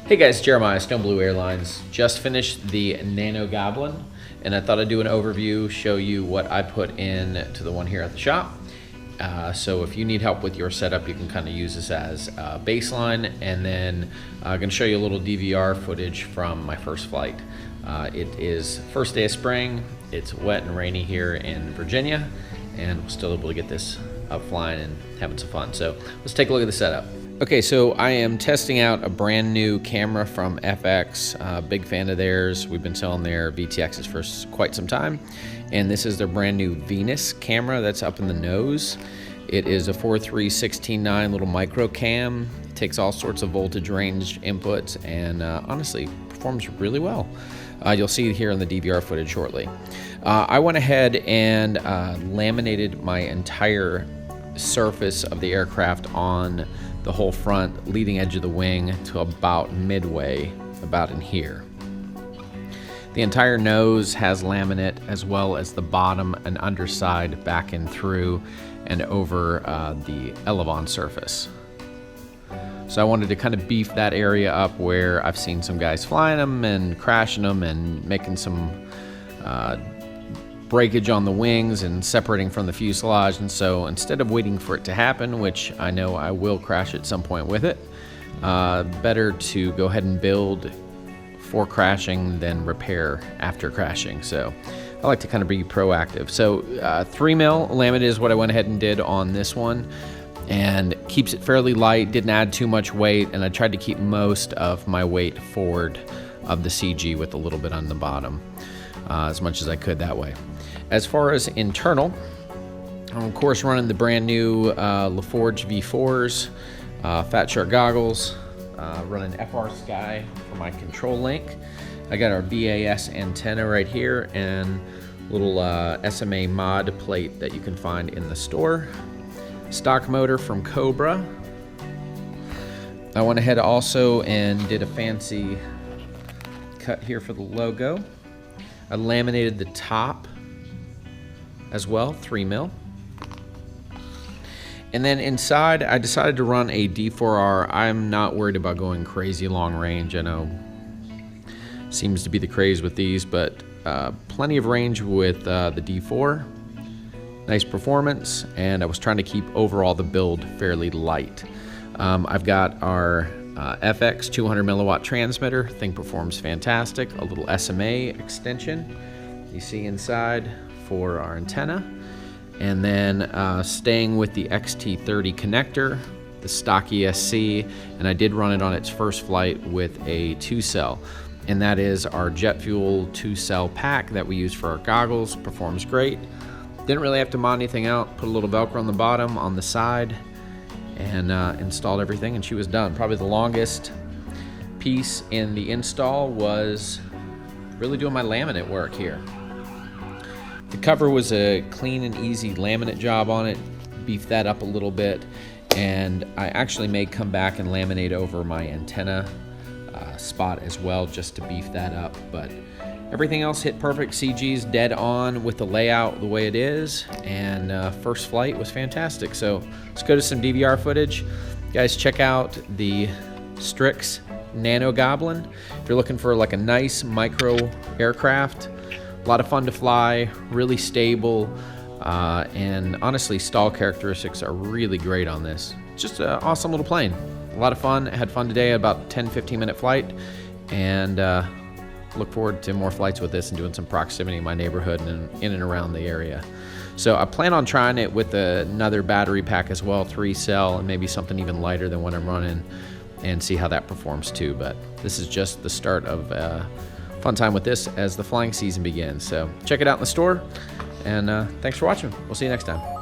Hey guys, Jeremiah, Stone Blue Airlines. Just finished the Nano Goblin, and I thought I'd do an overview, show you what I put in to the one here at the shop. So if you need help with your setup, you can kind of use this as a baseline, and then I'm going to show you a little DVR footage from my first flight. It is first day of spring. It's wet and rainy here in Virginia, and we're still able to get this up flying and having some fun. So let's take a look at the setup. Okay, so I am testing out a brand new camera from FX. Big fan of theirs. We've been selling their VTXs for quite some time. And this is their brand new Venus camera that's up in the nose. It is a 4.3/16.9 little micro cam. It takes all sorts of voltage range inputs and honestly performs really well. You'll see it here in the DVR footage shortly. I went ahead and laminated my entire surface of the aircraft on the whole front leading edge of the wing to about midway, about in here. The entire nose has laminate, as well as the bottom and underside back and through and over the Elevon surface. So I wanted to kind of beef that area up where I've seen some guys flying them and crashing them and making some breakage on the wings and separating from the fuselage. And so instead of waiting for it to happen, which I know I will crash at some point with it, better to go ahead and build for crashing than repair after crashing. So I like to kind of be proactive. So 3mm laminate is what I went ahead and did on this one, and keeps it fairly light, didn't add too much weight, and I tried to keep most of my weight forward of the CG with a little bit on the bottom, as much as I could that way. As far as internal, I'm of course running the brand new LaForge V4s, Fat Shark goggles, running FR Sky for my control link. I got our BAS antenna right here and little SMA mod plate that you can find in the store. Stock motor from Cobra. I went ahead also and did a fancy cut here for the logo. I laminated the top as well, 3mm. And then inside, I decided to run a D4R. I'm not worried about going crazy long range. I know seems to be the craze with these, but plenty of range with the D4. Nice performance, and I was trying to keep overall the build fairly light. I've got our FX 200 milliwatt transmitter. Thing performs fantastic. A little SMA extension you see inside for our antenna, and then staying with the XT30 connector, the stock ESC, and I did run it on its first flight with a 2-cell, and that is our jet fuel 2-cell pack that we use for our goggles. Performs great. Didn't really have to mod anything out. Put a little Velcro on the bottom, on the side, and installed everything, and she was done. Probably the longest piece in the install was really doing my laminate work here. The cover was a clean and easy laminate job on it. Beefed that up a little bit, and I actually may come back and laminate over my antenna spot as well, just to beef that up. But everything else hit perfect. CG's dead on with the layout the way it is, and first flight was fantastic. So let's go to some DVR footage. Guys, check out the Strix Nano Goblin. If you're looking for like a nice micro aircraft, a lot of fun to fly, really stable, and honestly, stall characteristics are really great on this. Just an awesome little plane. A lot of fun. I had fun today, about 10-15 minute flight, and look forward to more flights with this and doing some proximity in my neighborhood and in and around the area. So I plan on trying it with another battery pack as well, 3-cell, and maybe something even lighter than what I'm running, and see how that performs too. But this is just the start of fun time with this as the flying season begins. So check it out in the store, and thanks for watching. We'll see you next time.